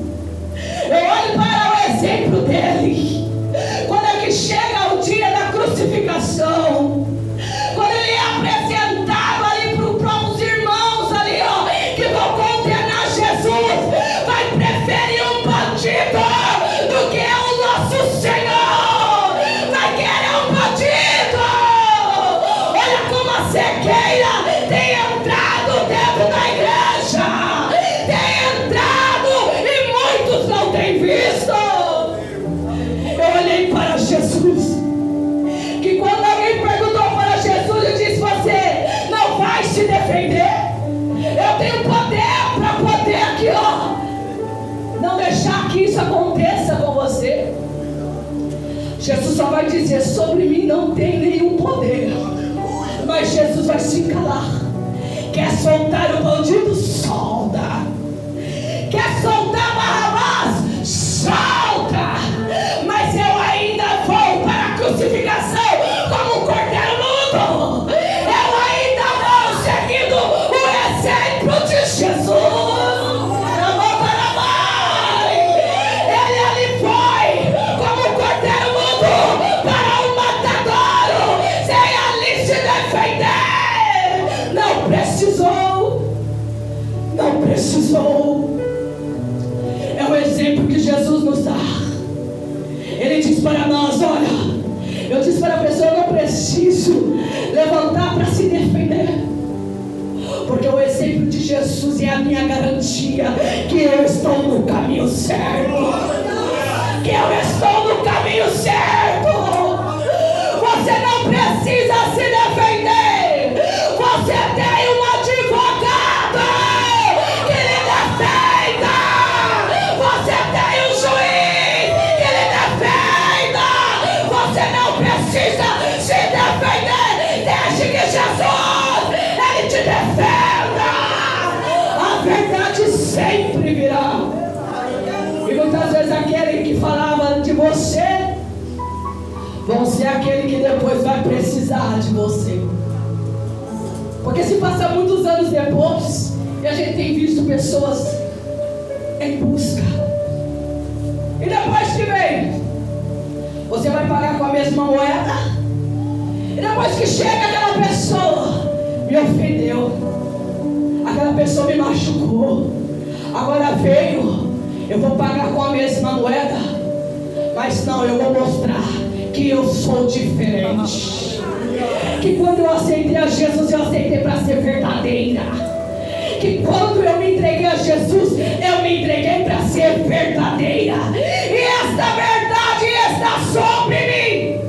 eu olho para o exemplo dele. Quando é que chega o dia da crucificação, quando ele é apresentado ali para os próprios irmãos ali, ó, que vão condenar Jesus, vai preferir um bandido do que o nosso Senhor. Vai querer um bandido. Olha como a cegueira tem entrado dentro da igreja, tem entrado e muitos não têm visto. Eu olhei para Jesus, que quando alguém perguntou para Jesus, eu disse: você não vai se defender? Eu tenho poder para poder aqui, ó, não deixar que isso aconteça com você. Jesus só vai dizer: sobre mim não tem nenhum poder. Mas Jesus vai se calar. Quer soltar o bandido? Solta. Quer soltar Barrabás? Solta. Mas eu ainda vou para a crucificação como um cordeiro mudo. Eu ainda vou seguindo o exemplo de Jesus. Ele ali foi como um cordeiro mudo para um matadouro, sem ali se defender. Não precisou. É o exemplo que Jesus nos dá. Ele diz para nós: olha, eu disse para a pessoa: eu não preciso levantar para se defender, porque o exemplo de Jesus é a minha garantia que eu estou no caminho certo. Que eu estou no caminho certo. Você não precisa se defender. Você tem um advogado que lhe defenda. Você tem um juiz que lhe defenda. Você não precisa se defender. Deixe que Jesus, ele te defenda. A verdade sempre virá. E muitas vezes aquele que falava de você vão ser aquele que depois vai precisar de você. Porque se passa muitos anos depois, e a gente tem visto pessoas em busca, e depois que vem, você vai pagar com a mesma moeda. E depois que chega, aquela pessoa me ofendeu, aquela pessoa me machucou, agora veio, eu vou pagar com a mesma moeda. Mas não, eu vou mostrar que eu sou diferente. Que quando eu aceitei a Jesus, eu aceitei para ser verdadeira. Que quando eu me entreguei a Jesus, eu me entreguei para ser verdadeira. E esta verdade está sobre mim.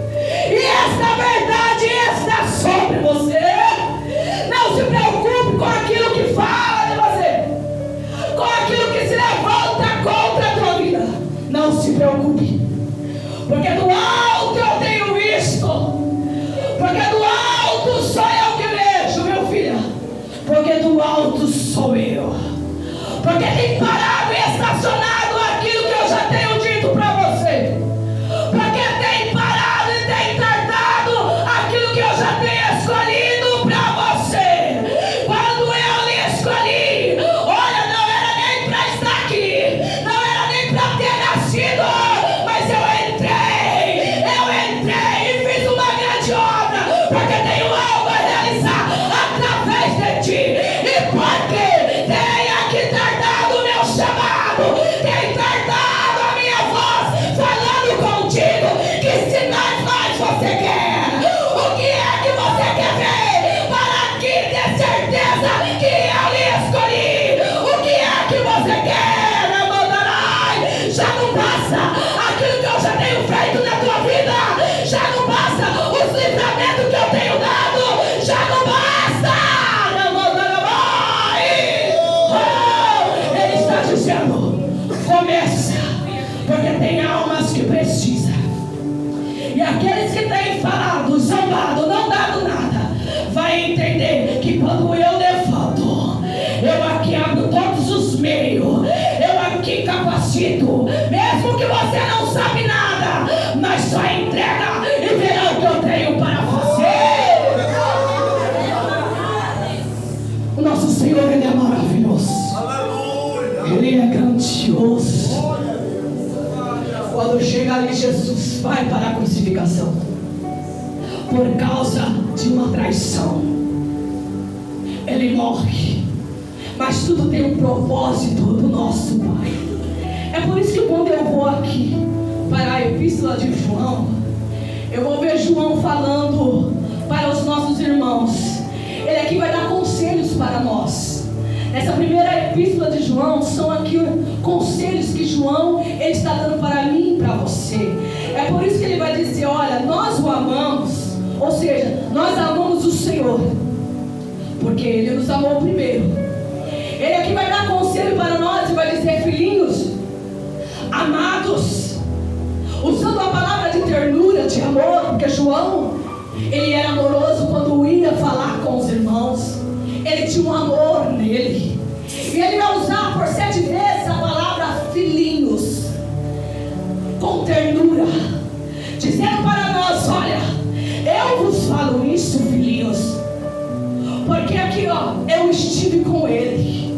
E esta verdade está sobre você. Não se preocupe com aquilo que fala de você, com aquilo que se levanta contra a tua vida. Não se preocupe, porque do alto eu tenho visto. Porque do alto sou eu que vejo, meu filho. Porque do alto sou eu. Porque tem parado e estacionado aquilo que eu já tenho dito para você. Porque tem parado e tem tardado aquilo que eu já tenho escolhido para você. Quando eu lhe escolhi, olha, não era nem para estar aqui, não era nem para ter nascido, mas eu entrei e fiz uma grande obra, porque tenho algo a realizar através de ti. E porque vai entender que quando eu levanto, eu aqui abro todos os meios, eu aqui capacito, mesmo que você não sabe nada, mas só entrega e verá o que eu tenho para você. O nosso Senhor, Ele é maravilhoso, Ele é grandioso. Quando chega ali, Jesus vai para a crucificação por causa de uma traição. Ele morre, mas tudo tem um propósito do nosso Pai. É por isso que quando eu vou aqui para a epístola de João, eu vou ver João falando para os nossos irmãos. Ele aqui vai dar conselhos para nós. Essa primeira epístola de João são aqui conselhos que João ele está dando para mim e para você. É por isso que ele vai dizer, olha, nós o amamos, ou seja, nós amamos o Senhor, porque Ele nos amou primeiro. Ele aqui vai dar conselho para nós e vai dizer, filhinhos, amados, usando a palavra de ternura, de amor, porque João, ele era amoroso quando ia falar com os irmãos. Ele tinha um amor nele. E ele vai usar por 7 vezes a palavra filhinhos, com ternura, dizendo para nós, olha, eu vos falo isso, filhinhos, porque aqui eu estive com ele,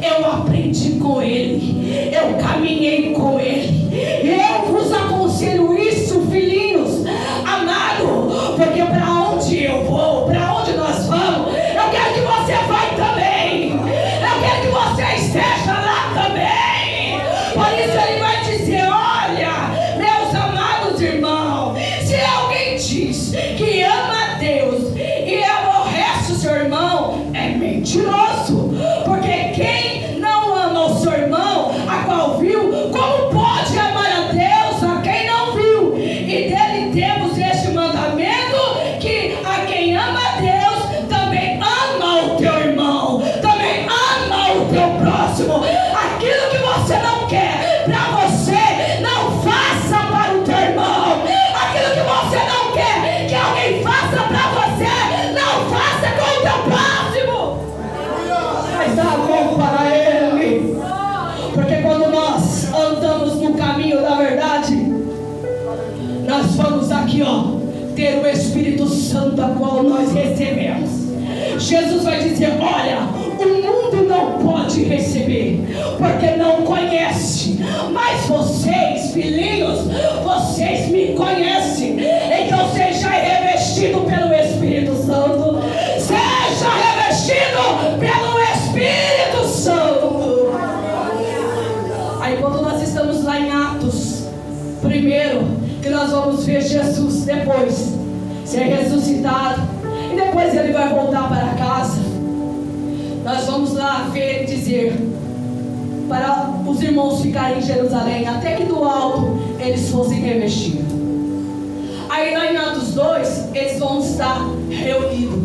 eu aprendi com ele, eu caminhei com ele, eu vos aconselho isso, filhinhos, amado, porque para onde eu vou, para onde nós vamos, eu quero que você vá também, eu quero que você esteja lá também. Por isso ele vai dizer, olha, meus amados irmãos, se alguém diz que ama a Deus e aborrece o seu irmão, é mentiroso, porque quem não ama o seu irmão, a qual viu, como pode amar a Deus a quem não viu? E dele temos este mandamento, que a quem ama a Deus também ama o teu irmão, também ama o teu próximo. Aquilo que você não quer para você, não faça para o teu irmão. Aquilo que você não quer que alguém faça para você, não faça com o teu próximo, mas dá a mão para ele. Porque quando nós andamos no caminho da verdade, nós vamos aqui ter o Espírito Santo, a qual nós recebemos. Jesus vai dizer, olha, o mundo não pode receber, porque não conhece, mas vocês, filhinhos, vocês me conhecem. Então seja revestido pelo Espírito Santo, seja revestido pelo Espírito Santo. Aí quando nós estamos lá em Atos, primeiro que nós vamos ver Jesus depois ser ressuscitado, e depois ele vai voltar para casa, nós vamos lá ver e dizer para os irmãos ficarem em Jerusalém, até que do alto eles fossem revestidos. Aí lá em Atos 2, eles vão estar reunidos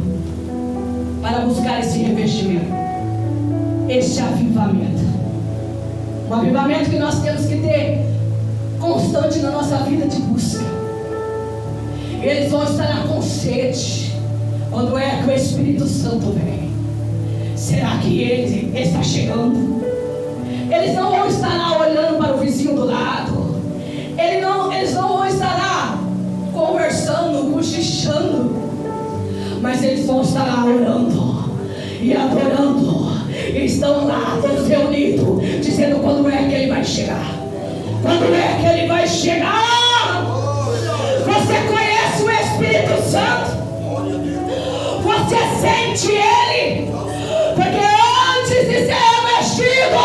para buscar esse revestimento, este avivamento. Um avivamento que nós temos que ter constante na nossa vida de busca. Eles vão estar lá com sede. Quando é que o Espírito Santo vem? Será que ele está chegando? Eles não vão estar lá olhando para o vizinho do lado. Eles não vão estar lá conversando, cochichando. Mas eles vão estar lá orando e adorando. E estão lá todos reunidos, dizendo quando é que ele vai chegar. Quando é que ele vai chegar? Você conhece o Espírito Santo? Você sente ele? Porque antes de ser revestido,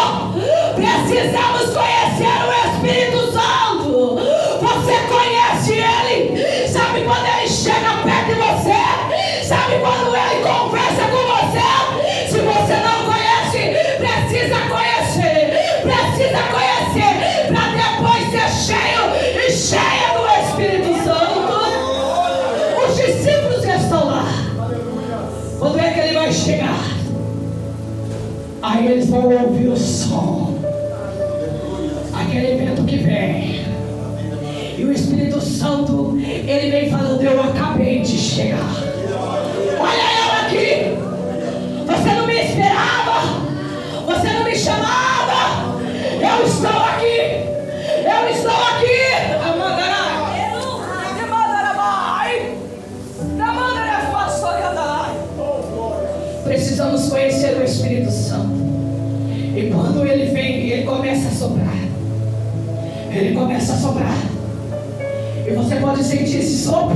precisamos conhecer o Espírito Santo. Você conhece ele? Sabe quando ele chega perto de você? Sabe quando ele conversa com você? Se você não conhece, precisa conhecer. Precisa conhecer para depois ser cheio e cheia do Espírito Santo. Os discípulos estão lá. Quando é que ele vai chegar? Aí eles vão ouvir o som, aquele vento que vem, e o Espírito Santo, ele vem falando, eu acabei de chegar. Olha, eu precisamos conhecer o Espírito Santo. E quando ele vem, ele começa a soprar. Ele começa a soprar. E você pode sentir esse sopro,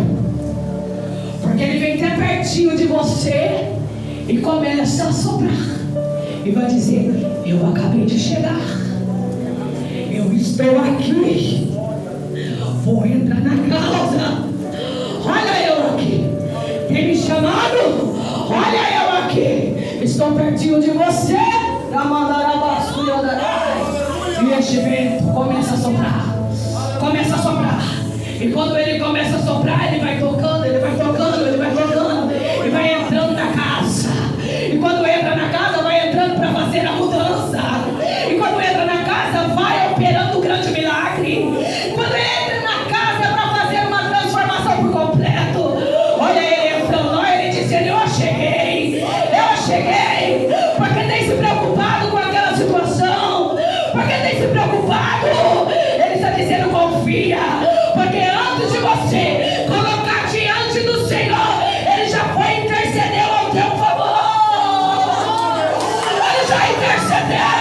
porque ele vem até pertinho de você e começa a soprar. E vai dizer: eu acabei de chegar, eu estou aqui, vou entrar na casa. Olha eu aqui, tem me chamado. Olha eu aqui, estou pertinho de você. E este vento começa a soprar, começa a soprar. E quando ele começa a soprar, ele vai tocando, ele vai tocando, ele vai tocando, e vai entrando na casa. E quando entra na casa, vai entrando para fazer a mudança. E quando entra na casa, vai operando um grande milagre. Quando entra na casa, é para fazer uma transformação por completo. Olha ele entrando, olha ele dizendo: eu cheguei, eu cheguei. Porque tem se preocupado com aquela situação, porque tem se preocupado. Ele está dizendo: confia, porque antes de você colocar diante do Senhor, ele já foi intercedeu ao teu favor. Ele já intercedeu.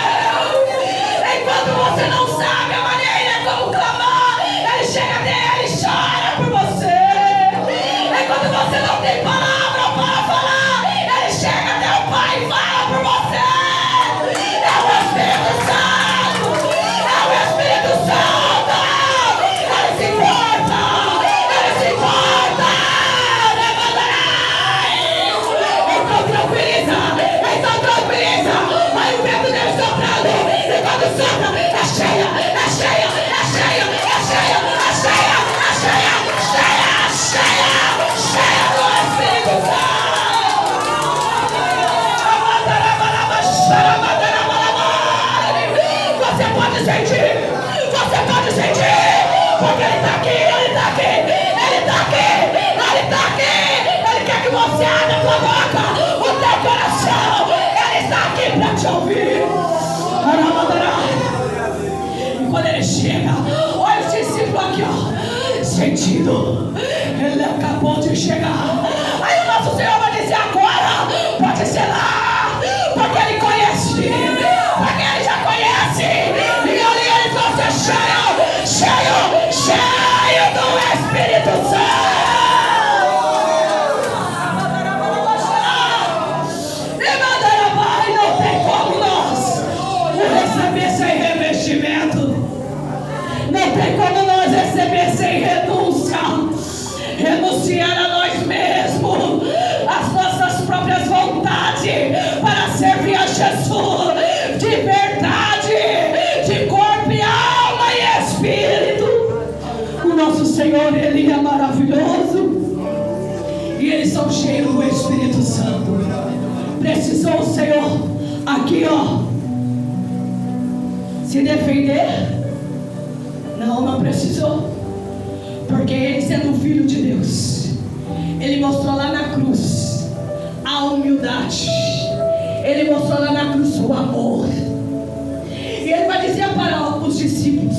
Enquanto você não sabe a maneira como clamar, ele chega até ele e chora por você. Enquanto você não tem palavra para falar, ele chega até o Pai e fala por você. É o Espírito Santo, é o Espírito Santo. Ele se importa, ele se importa. Então tranquiliza, então tranquiliza. Vai o vento dele soprando, e quando sopra, é cheia, é cheia, é cheia, é cheia, é cheia, é cheia, cheia, cheia, cheia do Espírito Santo. Você pode sentir, porque ele está aqui, ele está aqui, ele está aqui, ele está aqui. Ele quer que você abra a tua boca, o teu coração. Ele está aqui para te ouvir. E quando ele chega, olha os discípulos aqui, ó, sentindo. Ele acabou de chegar. Aí o nosso Senhor vai dizer: agora pode ser lá, porque ele conhece, porque ele já conhece. E ali ele vai ser cheio, cheio, cheio do Espírito Santo. E não tem como nós receber sem revestimento. Não tem como nós receber sem renúncia. Renunciar a nós mesmos, as nossas próprias vontades, para servir a Jesus de verdade, de corpo e alma e espírito. O nosso Senhor, ele é maravilhoso, e eles são cheios do Espírito Santo. Precisou o Senhor aqui, ó, se defender? Não precisou. Porque ele, sendo filho de Deus, ele mostrou lá na cruz a humildade. Ele mostrou lá na cruz o amor. E ele vai dizer para os discípulos,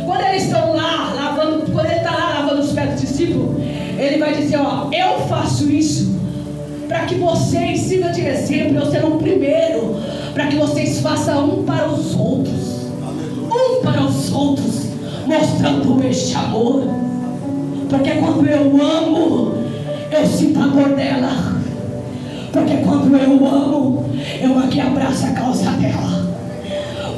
quando eles estão lá lavando, quando ele está lá lavando os pés dos discípulos, ele vai dizer: ó, eu faço isso para que vocês sirvam de exemplo, eu sendo o primeiro, para que vocês façam um para os outros, mostrando este amor. Porque quando eu amo, eu sinto a dor dela. Porque quando eu amo, eu aqui abraço a causa dela.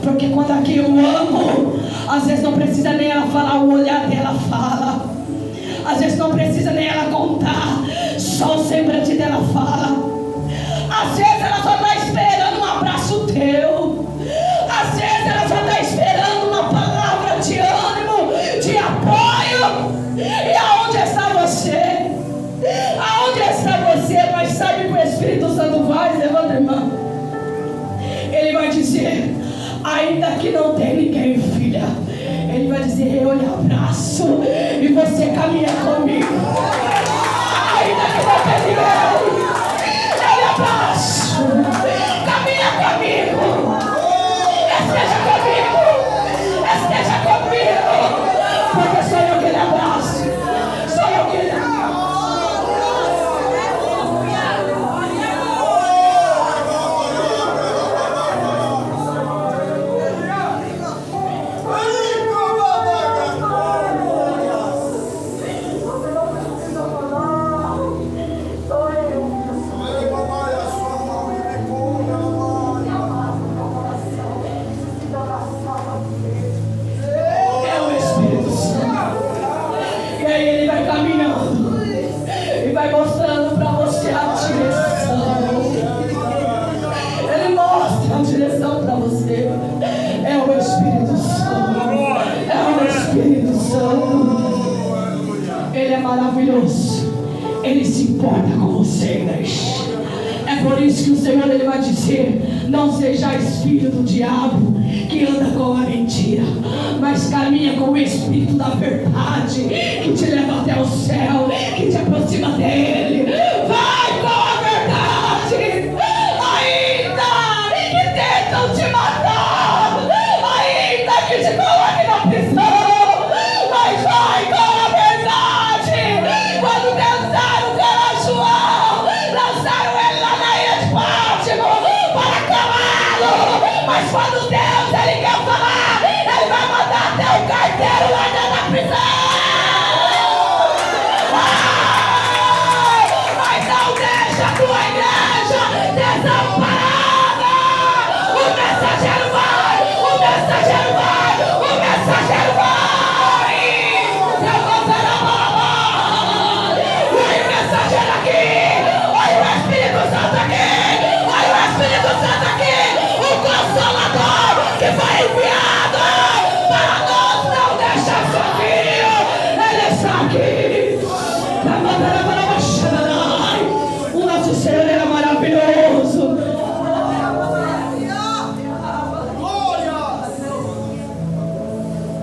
Porque quando aqui eu amo, às vezes não precisa nem ela falar, o olhar dela fala. Às vezes não precisa nem ela contar, só o semblante dela fala. Às vezes ela só está esperando um abraço teu. Às vezes ela só está esperando uma palavra de ânimo, de apoio. E aonde está você? Aonde está você? Mas sabe que o Espírito Santo vai? Levanta a mão. Ele vai dizer: ainda que não tem ninguém, filha, ele vai dizer: eu lhe abraço e você caminha comigo. Ainda que não tem ninguém, eu lhe abraço, caminha comigo, esteja comigo, porque sou eu que lhe abraço, sou eu que lhe abraço. vai mostrando para você a direção. Ele mostra a direção para você. É o Espírito Santo. É o Espírito Santo. Ele é maravilhoso. Ele se importa com você, igreja. É por isso que o Senhor ele vai dizer: não sejais filho do diabo, que anda com a mentira, mas caminha com o Espírito da verdade, que te leva até o céu, que te aproxima dele. Vai com a verdade, ainda que tentam te matar, ainda que te coloquem na prisão, mas vai com a verdade. Quando tentaram calar João, lançaram ele lá na ilha de Pátimo para calá-lo, mas quando Deus ele quer falar, ele vai mandar até o carteiro lá dentro da prisão. Mas não deixa a tua igreja desamparada. O mensageiro vai, o mensageiro vai, o mensageiro vai. Eu vou ver a bola. Oi, o mensageiro aqui. Oi, o Espírito Santo aqui. Oi, o Espírito Santo aqui. O Consolador que foi enviado para nós não deixar sozinho. Ele está aqui. O nosso Senhor era maravilhoso.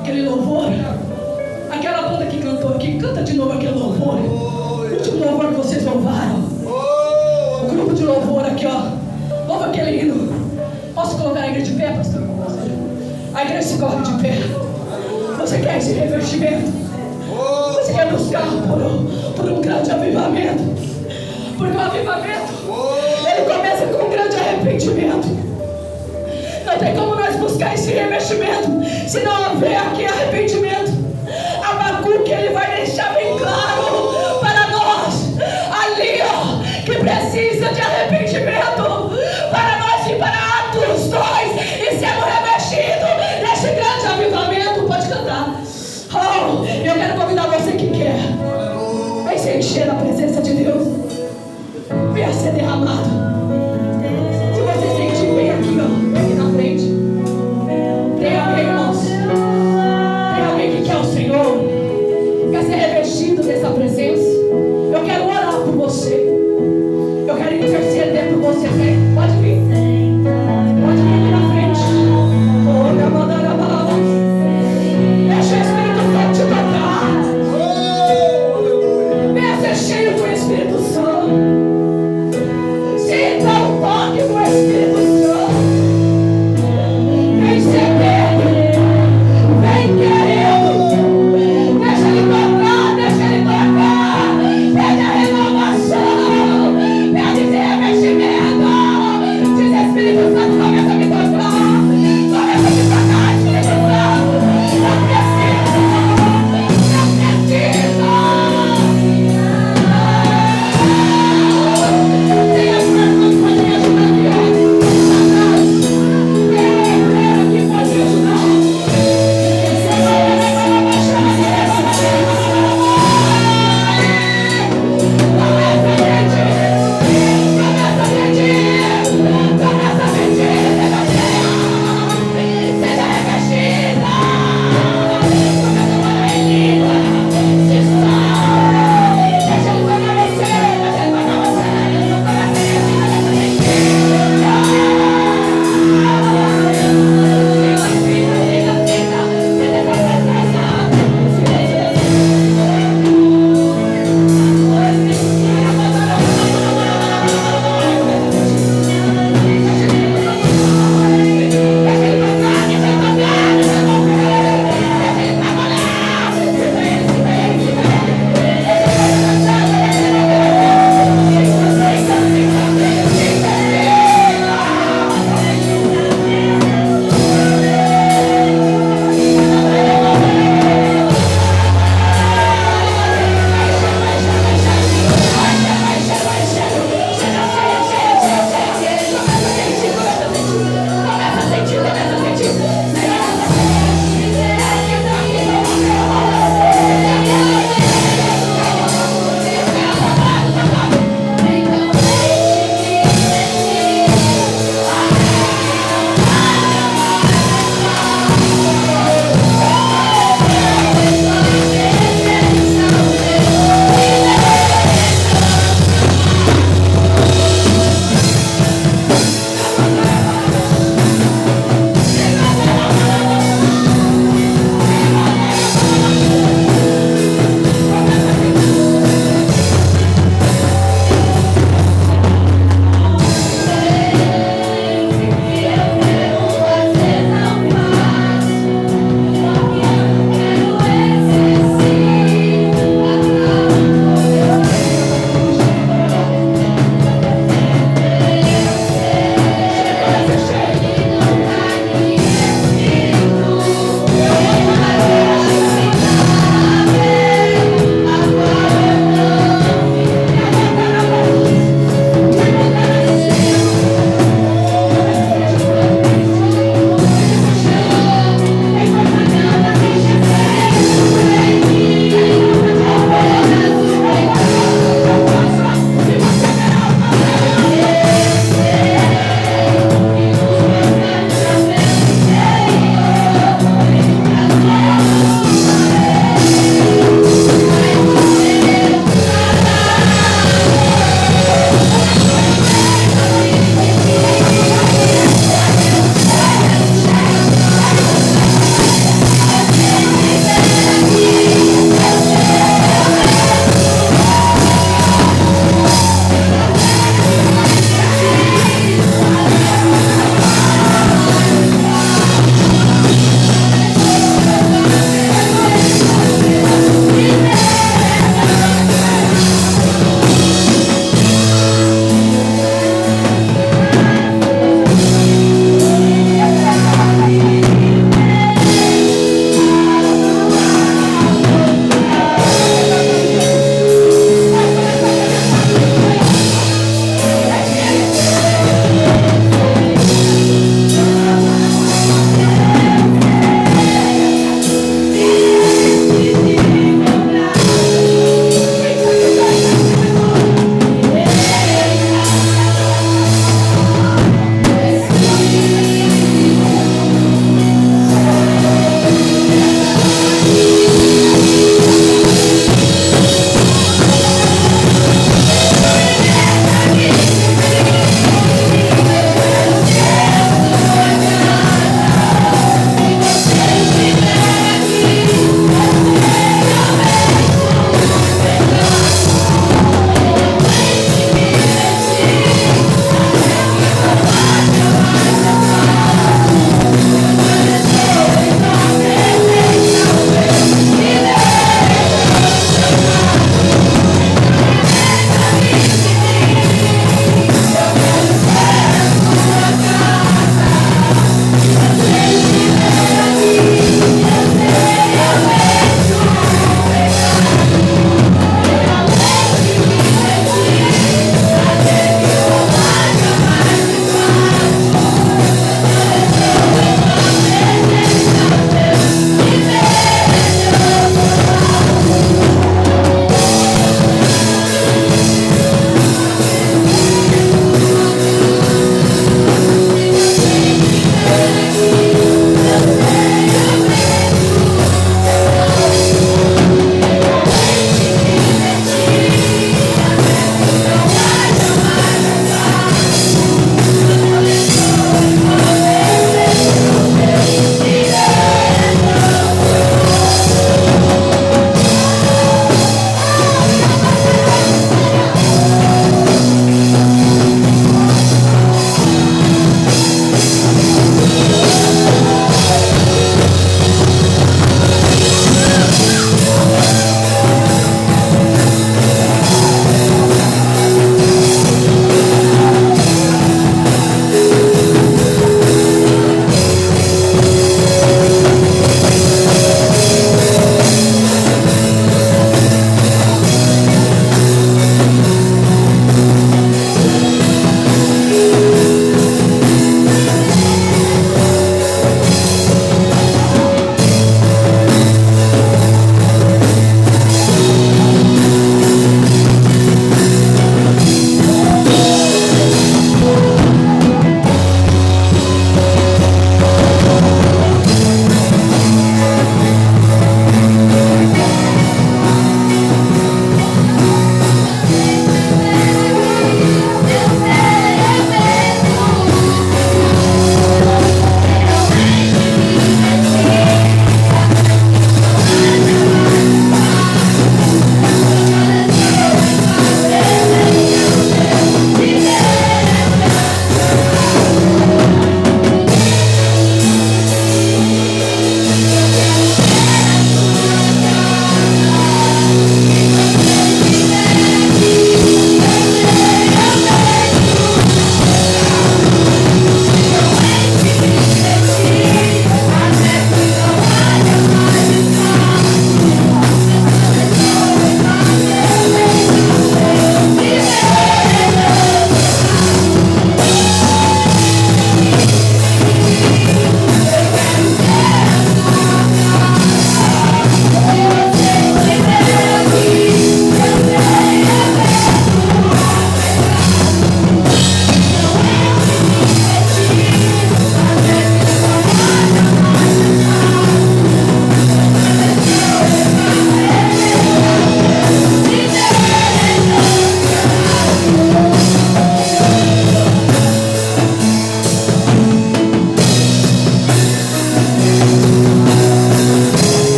Aquele louvor, aquela banda que cantou aqui, canta de novo aquele louvor. O último louvor que vocês louvaram. O grupo de louvor aqui, ó. Louva aquele hino. Posso colocar a igreja de pé, pastor? A igreja se coloca de pé. Você quer esse revestimento? Você quer buscar por um grande avivamento? Porque o avivamento, ele começa com um grande arrependimento. Não tem como nós buscar esse revestimento se não houver aqui arrependimento. Abacuque, ele vai deixar bem claro para nós ali, ó, que precisa de arrependimento para nós ir para Atos 2 e sermos revestidos neste grande avivamento. Pode cantar. Oh, eu quero convidar você que quer. Vem se encher da presença de Deus.